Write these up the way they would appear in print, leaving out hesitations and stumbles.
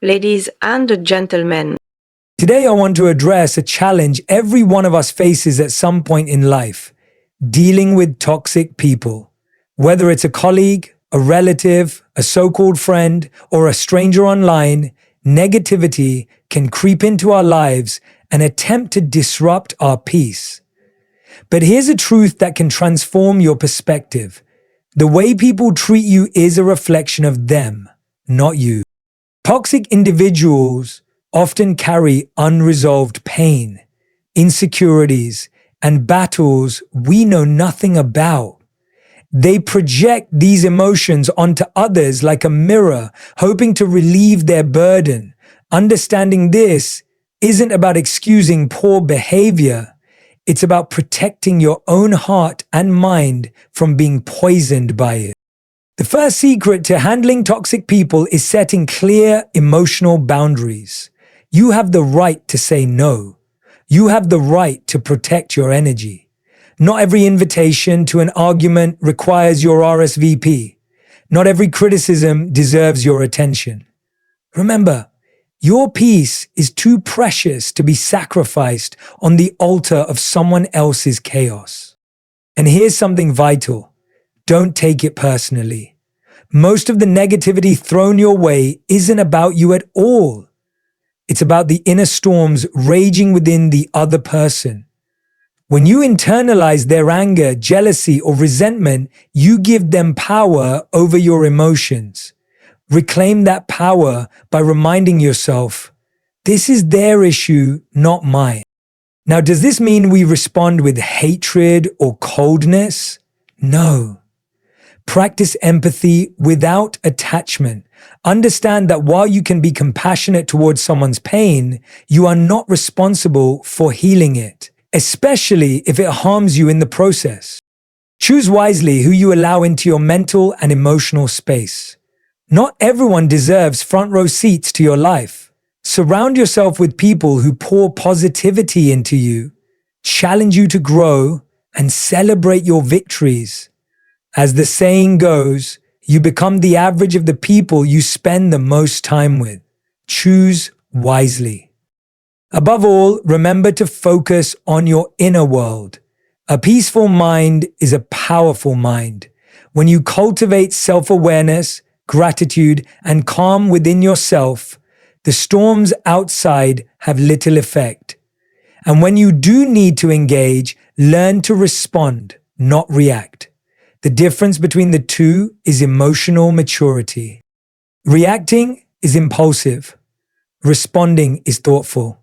ladies and gentlemen. Today, I want to address a challenge every one of us faces at some point in life: dealing with toxic people. Whether it's a colleague, a relative, a so-called friend, or a stranger online, negativity can creep into our lives and attempt to disrupt our peace. But here's a truth that can transform your perspective. The way people treat you is a reflection of them, not you. Toxic individuals often carry unresolved pain, insecurities, and battles we know nothing about. They project these emotions onto others like a mirror, hoping to relieve their burden. Understanding this isn't about excusing poor behavior. It's about protecting your own heart and mind from being poisoned by it. The first secret to handling toxic people is setting clear emotional boundaries. You have the right to say no. You have the right to protect your energy. Not every invitation to an argument requires your RSVP. Not every criticism deserves your attention. Remember, your peace is too precious to be sacrificed on the altar of someone else's chaos. And here's something vital. Don't take it personally. Most of the negativity thrown your way isn't about you at all. It's about the inner storms raging within the other person. When you internalize their anger, jealousy, or resentment, you give them power over your emotions. Reclaim that power by reminding yourself, this is their issue, not mine. Now, does this mean we respond with hatred or coldness? No. Practice empathy without attachment. Understand that while you can be compassionate towards someone's pain, you are not responsible for healing it, especially if it harms you in the process. Choose wisely who you allow into your mental and emotional space. Not everyone deserves front row seats to your life. Surround yourself with people who pour positivity into you, challenge you to grow, and celebrate your victories. As the saying goes, you become the average of the people you spend the most time with. Choose wisely. Above all, remember to focus on your inner world. A peaceful mind is a powerful mind. When you cultivate self-awareness, gratitude, and calm within yourself, the storms outside have little effect. And when you do need to engage, learn to respond, not react. The difference between the two is emotional maturity. Reacting is impulsive. Responding is thoughtful.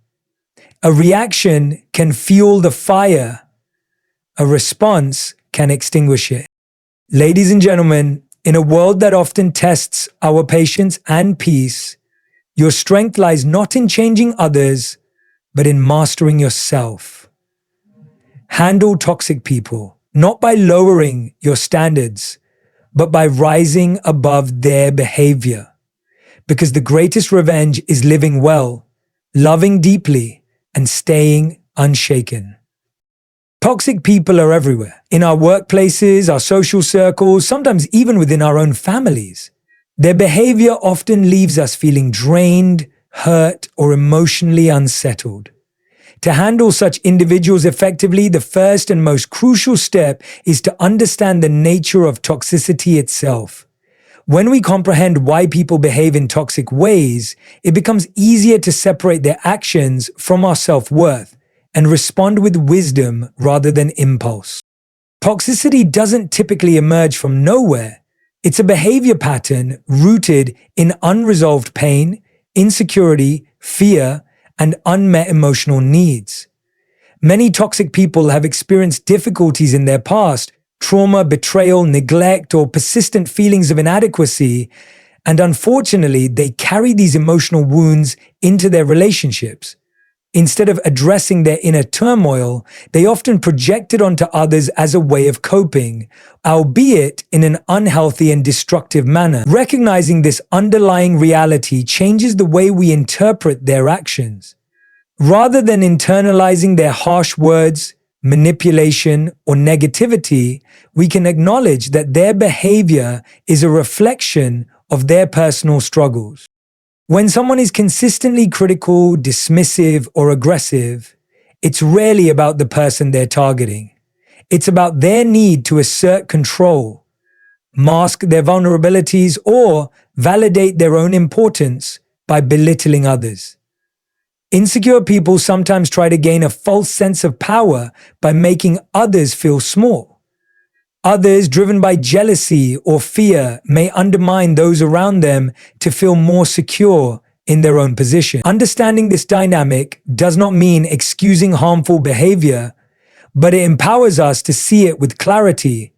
A reaction can fuel the fire. A response can extinguish it. Ladies and gentlemen, in a world that often tests our patience and peace, your strength lies not in changing others, but in mastering yourself. Handle toxic people, not by lowering your standards, but by rising above their behavior. Because the greatest revenge is living well, loving deeply, and staying unshaken. Toxic people are everywhere, in our workplaces, our social circles, sometimes even within our own families. Their behavior often leaves us feeling drained, hurt, or emotionally unsettled. To handle such individuals effectively, the first and most crucial step is to understand the nature of toxicity itself. When we comprehend why people behave in toxic ways, it becomes easier to separate their actions from our self-worth and respond with wisdom rather than impulse. Toxicity doesn't typically emerge from nowhere. It's a behavior pattern rooted in unresolved pain, insecurity, fear, and unmet emotional needs. Many toxic people have experienced difficulties in their past, trauma, betrayal, neglect, or persistent feelings of inadequacy, and unfortunately, they carry these emotional wounds into their relationships. Instead of addressing their inner turmoil, they often project it onto others as a way of coping, albeit in an unhealthy and destructive manner. Recognizing this underlying reality changes the way we interpret their actions. Rather than internalizing their harsh words, manipulation, or negativity, we can acknowledge that their behavior is a reflection of their personal struggles. When someone is consistently critical, dismissive, or aggressive, it's rarely about the person they're targeting. It's about their need to assert control, mask their vulnerabilities, or validate their own importance by belittling others. Insecure people sometimes try to gain a false sense of power by making others feel small. Others, driven by jealousy or fear, may undermine those around them to feel more secure in their own position. Understanding this dynamic does not mean excusing harmful behavior, but it empowers us to see it with clarity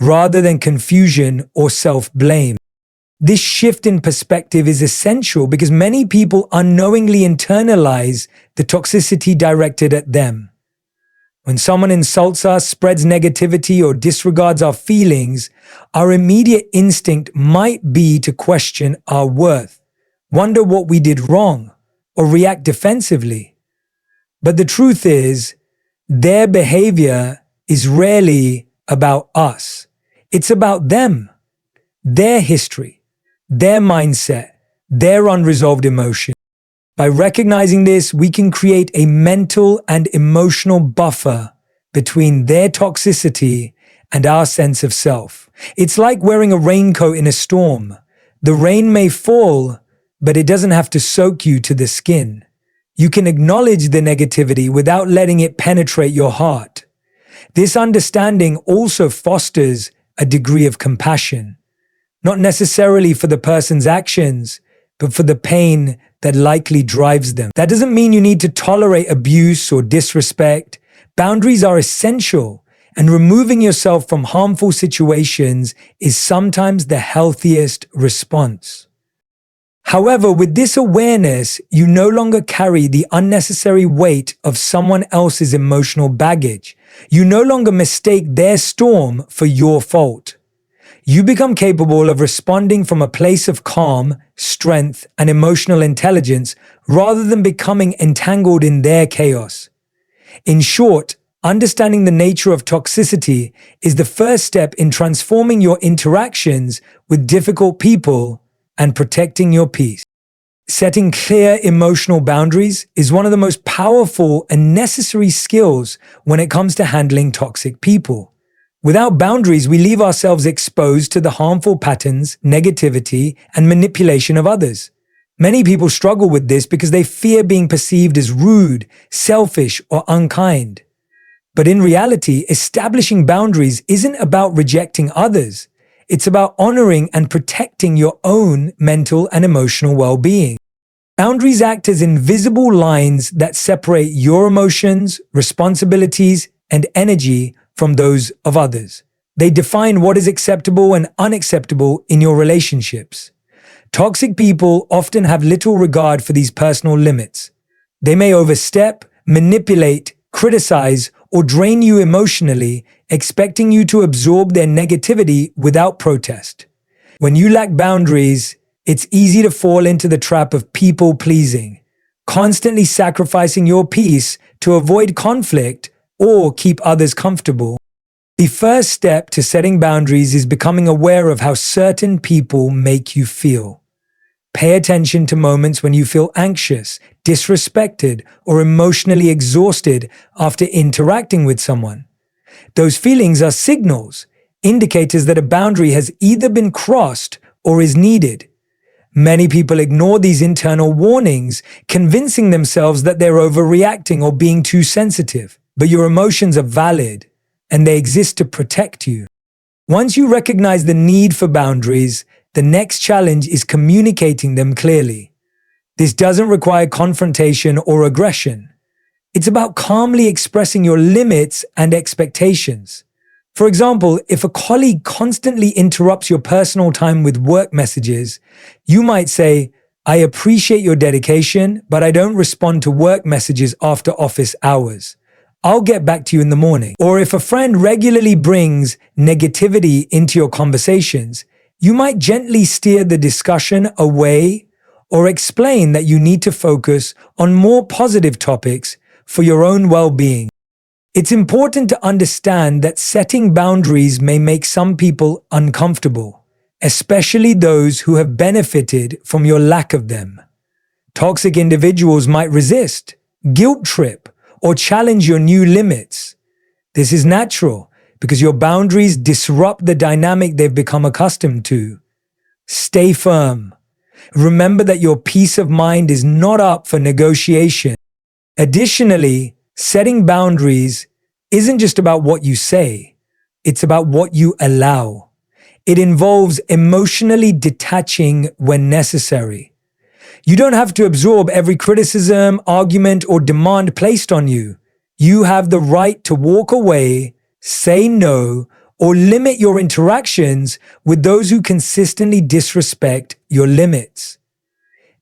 rather than confusion or self-blame. This shift in perspective is essential because many people unknowingly internalize the toxicity directed at them. When someone insults us, spreads negativity, or disregards our feelings, our immediate instinct might be to question our worth, wonder what we did wrong, or react defensively. But the truth is, their behavior is rarely about us. It's about them, their history, their mindset, their unresolved emotion. By recognizing this, we can create a mental and emotional buffer between their toxicity and our sense of self. It's like wearing a raincoat in a storm. The rain may fall, but it doesn't have to soak you to the skin. You can acknowledge the negativity without letting it penetrate your heart. This understanding also fosters a degree of compassion, not necessarily for the person's actions, but for the pain that likely drives them. That doesn't mean you need to tolerate abuse or disrespect. Boundaries are essential, and removing yourself from harmful situations is sometimes the healthiest response. However, with this awareness, you no longer carry the unnecessary weight of someone else's emotional baggage. You no longer mistake their storm for your fault. You become capable of responding from a place of calm, strength, and emotional intelligence rather than becoming entangled in their chaos. In short, understanding the nature of toxicity is the first step in transforming your interactions with difficult people and protecting your peace. Setting clear emotional boundaries is one of the most powerful and necessary skills when it comes to handling toxic people. Without boundaries, we leave ourselves exposed to the harmful patterns, negativity, and manipulation of others. Many people struggle with this because they fear being perceived as rude, selfish, or unkind. But in reality, establishing boundaries isn't about rejecting others. It's about honoring and protecting your own mental and emotional well-being. Boundaries act as invisible lines that separate your emotions, responsibilities, and energy from those of others. They define what is acceptable and unacceptable in your relationships. Toxic people often have little regard for these personal limits. They may overstep, manipulate, criticize, or drain you emotionally, expecting you to absorb their negativity without protest. When you lack boundaries, it's easy to fall into the trap of people-pleasing, constantly sacrificing your peace to avoid conflict or keep others comfortable. The first step to setting boundaries is becoming aware of how certain people make you feel. Pay attention to moments when you feel anxious, disrespected, or emotionally exhausted after interacting with someone. Those feelings are signals, indicators that a boundary has either been crossed or is needed. Many people ignore these internal warnings, convincing themselves that they're overreacting or being too sensitive. But your emotions are valid, and they exist to protect you. Once you recognize the need for boundaries, the next challenge is communicating them clearly. This doesn't require confrontation or aggression. It's about calmly expressing your limits and expectations. For example, if a colleague constantly interrupts your personal time with work messages, you might say, "I appreciate your dedication, but I don't respond to work messages after office hours. I'll get back to you in the morning." Or if a friend regularly brings negativity into your conversations, you might gently steer the discussion away or explain that you need to focus on more positive topics for your own well-being. It's important to understand that setting boundaries may make some people uncomfortable, especially those who have benefited from your lack of them. Toxic individuals might resist, guilt trip, or challenge your new limits. This is natural because your boundaries disrupt the dynamic they've become accustomed to. Stay firm. Remember that your peace of mind is not up for negotiation. Additionally, setting boundaries isn't just about what you say, it's about what you allow. It involves emotionally detaching when necessary. You don't have to absorb every criticism, argument, or demand placed on you. You have the right to walk away, say no, or limit your interactions with those who consistently disrespect your limits.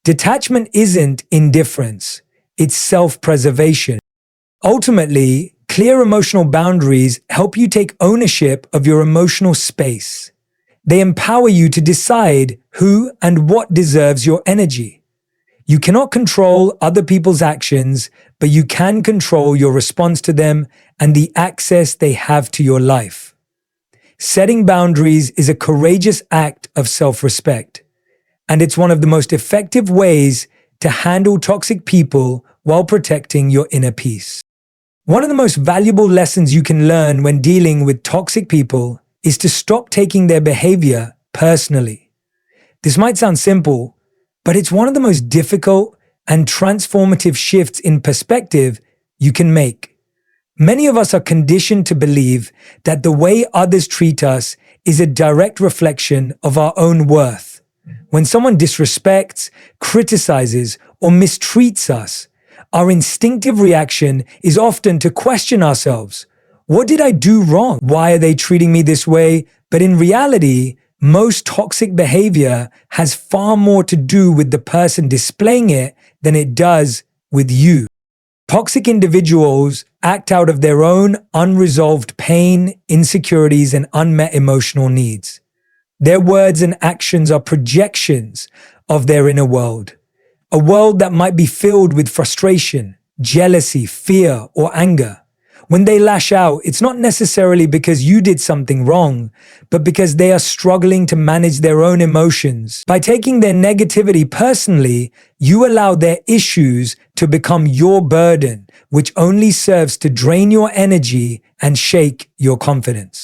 Detachment isn't indifference, it's self-preservation. Ultimately, clear emotional boundaries help you take ownership of your emotional space. They empower you to decide who and what deserves your energy. You cannot control other people's actions, but you can control your response to them and the access they have to your life. Setting boundaries is a courageous act of self-respect, and it's one of the most effective ways to handle toxic people while protecting your inner peace. One of the most valuable lessons you can learn when dealing with toxic people is to stop taking their behavior personally. This might sound simple, but it's one of the most difficult and transformative shifts in perspective you can make. Many of us are conditioned to believe that the way others treat us is a direct reflection of our own worth. When someone disrespects, criticizes, or mistreats us, our instinctive reaction is often to question ourselves. What did I do wrong? Why are they treating me this way? But in reality, most toxic behavior has far more to do with the person displaying it than it does with you. Toxic individuals act out of their own unresolved pain, insecurities, and unmet emotional needs. Their words and actions are projections of their inner world, a world that might be filled with frustration, jealousy, fear, or anger. When they lash out, it's not necessarily because you did something wrong, but because they are struggling to manage their own emotions. By taking their negativity personally, you allow their issues to become your burden, which only serves to drain your energy and shake your confidence.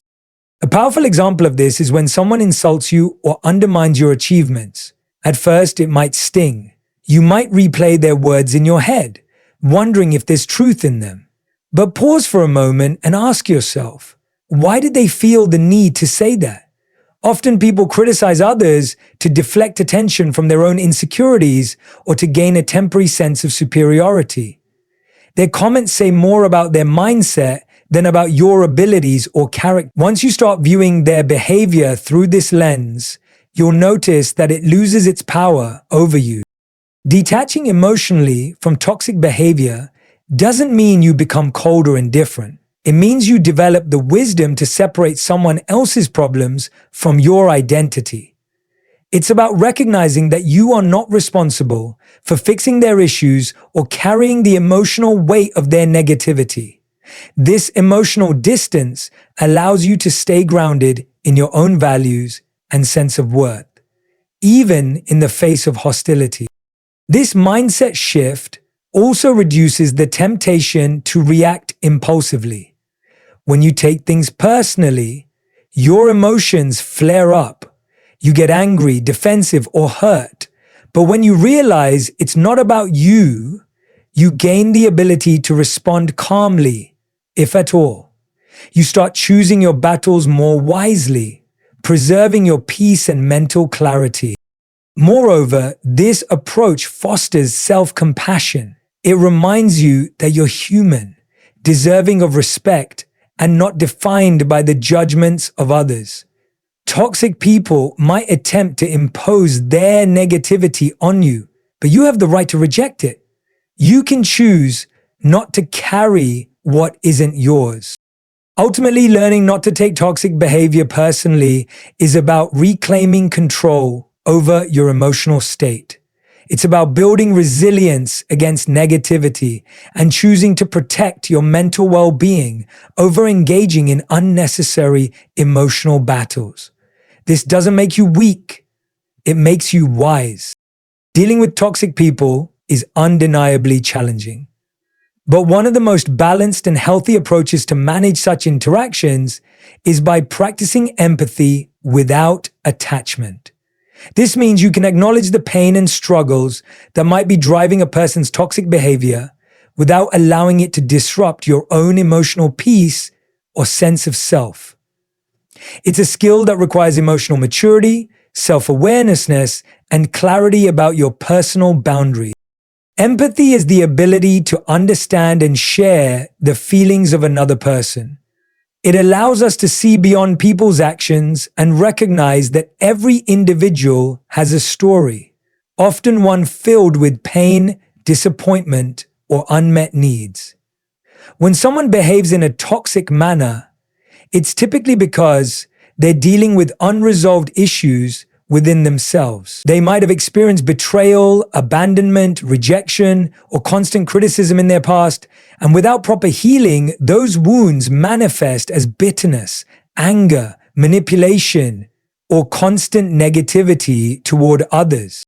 A powerful example of this is when someone insults you or undermines your achievements. At first, it might sting. You might replay their words in your head, wondering if there's truth in them. But pause for a moment and ask yourself, why did they feel the need to say that? Often people criticize others to deflect attention from their own insecurities or to gain a temporary sense of superiority. Their comments say more about their mindset than about your abilities or character. Once you start viewing their behavior through this lens, you'll notice that it loses its power over you. Detaching emotionally from toxic behavior doesn't mean you become cold or indifferent. It means you develop the wisdom to separate someone else's problems from your identity. It's about recognizing that you are not responsible for fixing their issues or carrying the emotional weight of their negativity. This emotional distance allows you to stay grounded in your own values and sense of worth, even in the face of hostility. This mindset shift also reduces the temptation to react impulsively. When you take things personally, your emotions flare up. You get angry, defensive, or hurt. But when you realize it's not about you, you gain the ability to respond calmly, if at all. You start choosing your battles more wisely, preserving your peace and mental clarity. Moreover, this approach fosters self-compassion. It reminds you that you're human, deserving of respect, and not defined by the judgments of others. Toxic people might attempt to impose their negativity on you, but you have the right to reject it. You can choose not to carry what isn't yours. Ultimately, learning not to take toxic behavior personally is about reclaiming control over your emotional state. It's about building resilience against negativity and choosing to protect your mental well-being over engaging in unnecessary emotional battles. This doesn't make you weak. It makes you wise. Dealing with toxic people is undeniably challenging. But one of the most balanced and healthy approaches to manage such interactions is by practicing empathy without attachment. This means you can acknowledge the pain and struggles that might be driving a person's toxic behavior without allowing it to disrupt your own emotional peace or sense of self. It's a skill that requires emotional maturity, self-awareness, and clarity about your personal boundaries. Empathy is the ability to understand and share the feelings of another person. It allows us to see beyond people's actions and recognize that every individual has a story, often one filled with pain, disappointment, or unmet needs. When someone behaves in a toxic manner, it's typically because they're dealing with unresolved issues within themselves. They might have experienced betrayal, abandonment, rejection, or constant criticism in their past, and without proper healing, those wounds manifest as bitterness, anger, manipulation, or constant negativity toward others.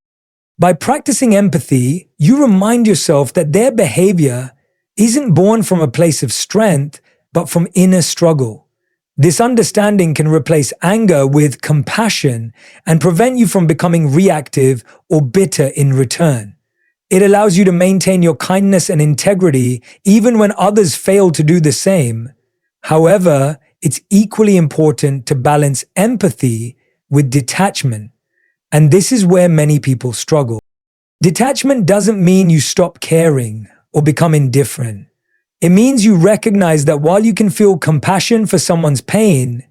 By practicing empathy, you remind yourself that their behavior isn't born from a place of strength, but from inner struggle. This understanding can replace anger with compassion and prevent you from becoming reactive or bitter in return. It allows you to maintain your kindness and integrity even when others fail to do the same. However, it's equally important to balance empathy with detachment, and this is where many people struggle. Detachment doesn't mean you stop caring or become indifferent. It means you recognize that while you can feel compassion for someone's pain,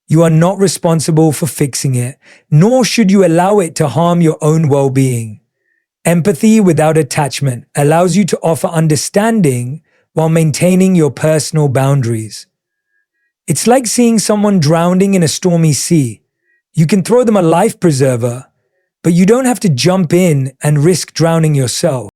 you are not responsible for fixing it, nor should you allow it to harm your own well-being. Empathy without attachment allows you to offer understanding while maintaining your personal boundaries. It's like seeing someone drowning in a stormy sea. You can throw them a life preserver, but you don't have to jump in and risk drowning yourself.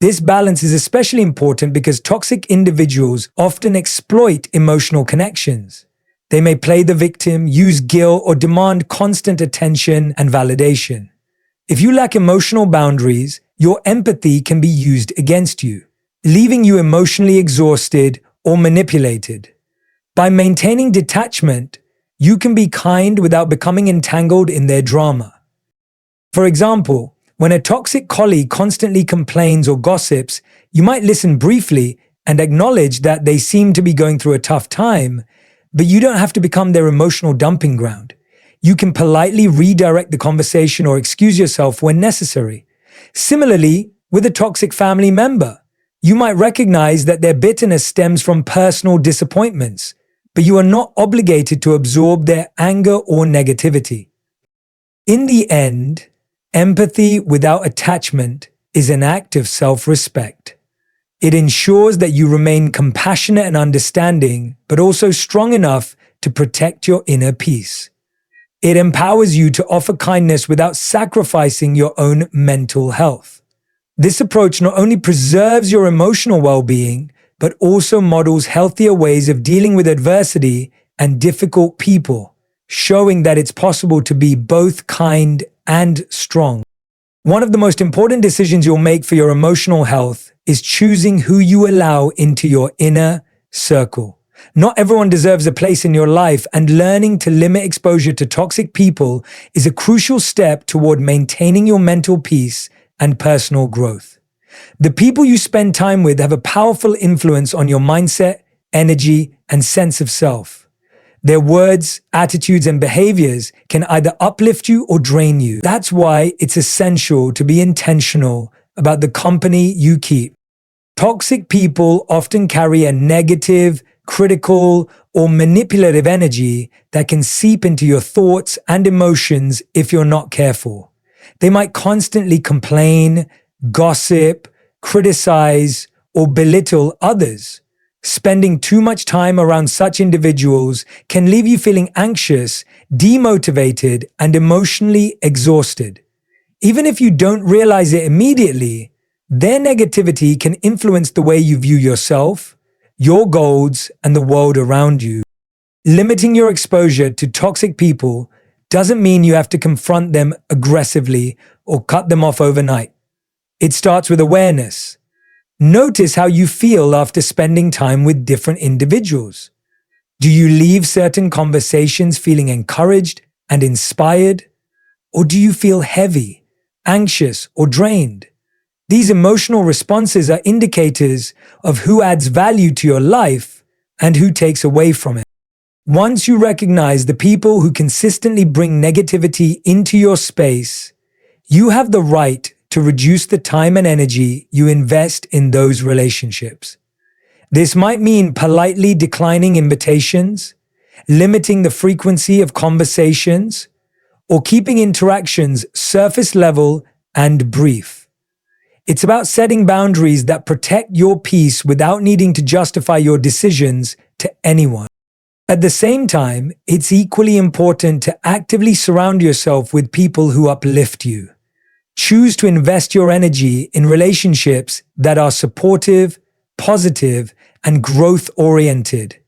This balance is especially important because toxic individuals often exploit emotional connections. They may play the victim, use guilt, or demand constant attention and validation. If you lack emotional boundaries, your empathy can be used against you, leaving you emotionally exhausted or manipulated. By maintaining detachment, you can be kind without becoming entangled in their drama. For example, when a toxic colleague constantly complains or gossips, you might listen briefly and acknowledge that they seem to be going through a tough time, but you don't have to become their emotional dumping ground. You can politely redirect the conversation or excuse yourself when necessary. Similarly, with a toxic family member, you might recognize that their bitterness stems from personal disappointments, but you are not obligated to absorb their anger or negativity. In the end, empathy without attachment is an act of self-respect. It ensures that you remain compassionate and understanding, but also strong enough to protect your inner peace. It empowers you to offer kindness without sacrificing your own mental health. This approach not only preserves your emotional well-being, but also models healthier ways of dealing with adversity and difficult people, showing that it's possible to be both kind and strong. One of the most important decisions you'll make for your emotional health is choosing who you allow into your inner circle. Not everyone deserves a place in your life, and learning to limit exposure to toxic people is a crucial step toward maintaining your mental peace and personal growth. The people you spend time with have a powerful influence on your mindset, energy, and sense of self. Their words, attitudes, and behaviors can either uplift you or drain you. That's why it's essential to be intentional about the company you keep. Toxic people often carry a negative, critical, or manipulative energy that can seep into your thoughts and emotions if you're not careful. They might constantly complain, gossip, criticize, or belittle others. Spending too much time around such individuals can leave you feeling anxious, demotivated, and emotionally exhausted. Even if you don't realize it immediately, their negativity can influence the way you view yourself, your goals, and the world around you. Limiting your exposure to toxic people doesn't mean you have to confront them aggressively or cut them off overnight. It starts with awareness. Notice how you feel after spending time with different individuals. Do you leave certain conversations feeling encouraged and inspired? Or do you feel heavy, anxious, or drained? These emotional responses are indicators of who adds value to your life and who takes away from it. Once you recognize the people who consistently bring negativity into your space, you have the right to reduce the time and energy you invest in those relationships. This might mean politely declining invitations, limiting the frequency of conversations, or keeping interactions surface level and brief. It's about setting boundaries that protect your peace without needing to justify your decisions to anyone. At the same time, it's equally important to actively surround yourself with people who uplift you. Choose to invest your energy in relationships that are supportive, positive, and growth-oriented.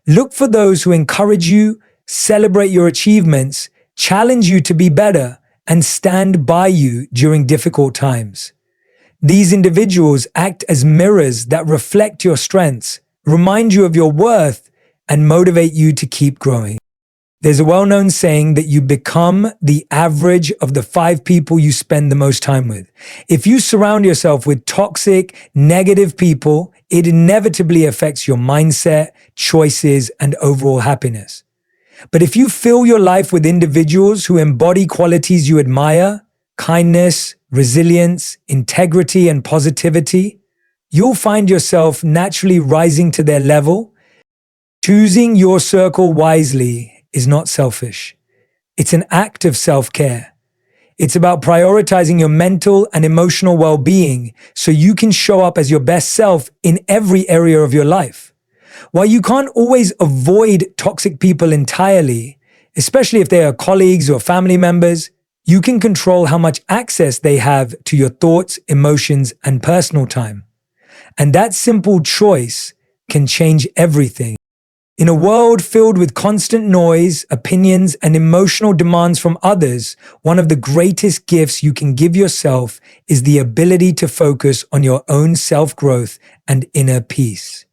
Look for those who encourage you, celebrate your achievements, challenge you to be better, and stand by you during difficult times. These individuals act as mirrors that reflect your strengths, remind you of your worth, and motivate you to keep growing. There's a well-known saying that you become the average of the 5 people you spend the most time with. If you surround yourself with toxic, negative people, it inevitably affects your mindset, choices, and overall happiness. But if you fill your life with individuals who embody qualities you admire, kindness, resilience, integrity, and positivity, you'll find yourself naturally rising to their level. Choosing your circle wisely is not selfish. It's an act of self-care. It's about prioritizing your mental and emotional well-being so you can show up as your best self in every area of your life. While you can't always avoid toxic people entirely, especially if they are colleagues or family members, you can control how much access they have to your thoughts, emotions, and personal time. And that simple choice can change everything. In a world filled with constant noise, opinions, and emotional demands from others, one of the greatest gifts you can give yourself is the ability to focus on your own self-growth and inner peace.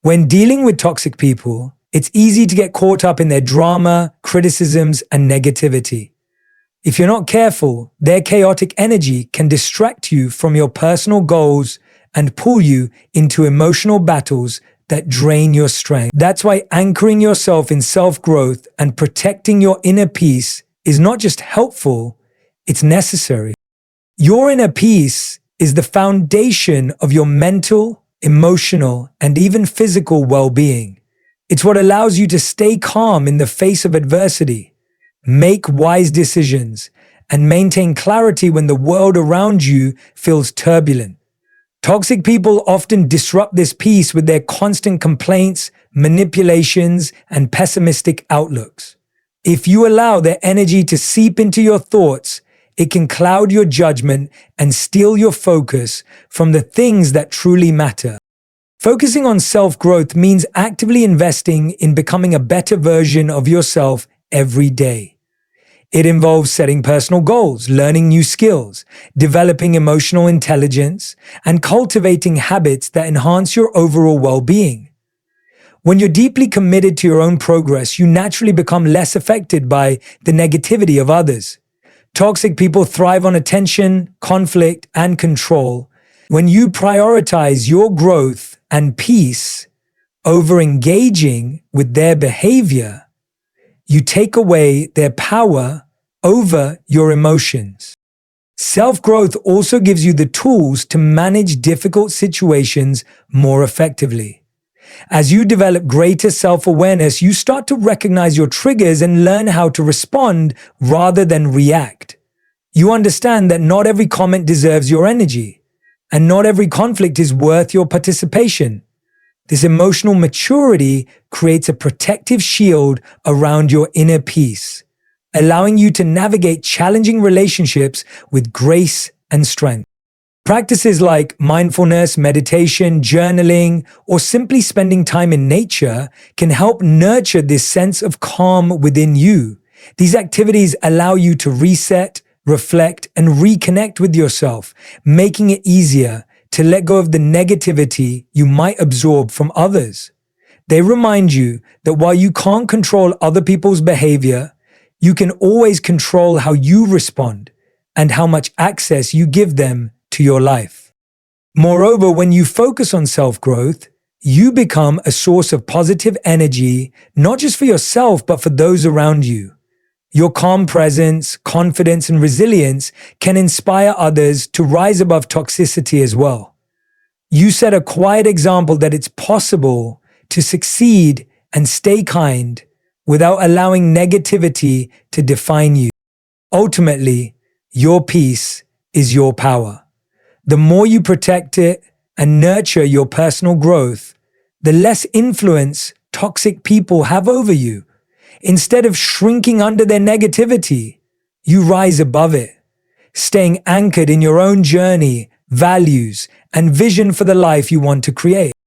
When dealing with toxic people, it's easy to get caught up in their drama, criticisms, and negativity. If you're not careful, their chaotic energy can distract you from your personal goals and pull you into emotional battles that drain your strength. That's why anchoring yourself in self-growth and protecting your inner peace is not just helpful, it's necessary. Your inner peace is the foundation of your mental, emotional, and even physical well-being. It's what allows you to stay calm in the face of adversity, make wise decisions, and maintain clarity when the world around you feels turbulent. Toxic people often disrupt this peace with their constant complaints, manipulations, and pessimistic outlooks. If you allow their energy to seep into your thoughts, it can cloud your judgment and steal your focus from the things that truly matter. Focusing on self-growth means actively investing in becoming a better version of yourself every day. It involves setting personal goals, learning new skills, developing emotional intelligence, and cultivating habits that enhance your overall well-being. When you're deeply committed to your own progress, you naturally become less affected by the negativity of others. Toxic people thrive on attention, conflict, and control. When you prioritize your growth and peace over engaging with their behavior, you take away their power over your emotions. Self-growth also gives you the tools to manage difficult situations more effectively. As you develop greater self-awareness, you start to recognize your triggers and learn how to respond rather than react. You understand that not every comment deserves your energy, and not every conflict is worth your participation. This emotional maturity creates a protective shield around your inner peace, allowing you to navigate challenging relationships with grace and strength. Practices like mindfulness, meditation, journaling, or simply spending time in nature can help nurture this sense of calm within you. These activities allow you to reset, reflect, and reconnect with yourself, making it easier to let go of the negativity you might absorb from others. They remind you that while you can't control other people's behavior, you can always control how you respond and how much access you give them to your life. Moreover, when you focus on self-growth, you become a source of positive energy, not just for yourself, but for those around you. Your calm presence, confidence, and resilience can inspire others to rise above toxicity as well. You set a quiet example that it's possible to succeed and stay kind without allowing negativity to define you. Ultimately, your peace is your power. The more you protect it and nurture your personal growth, the less influence toxic people have over you. Instead of shrinking under their negativity, you rise above it, staying anchored in your own journey, values, and vision for the life you want to create.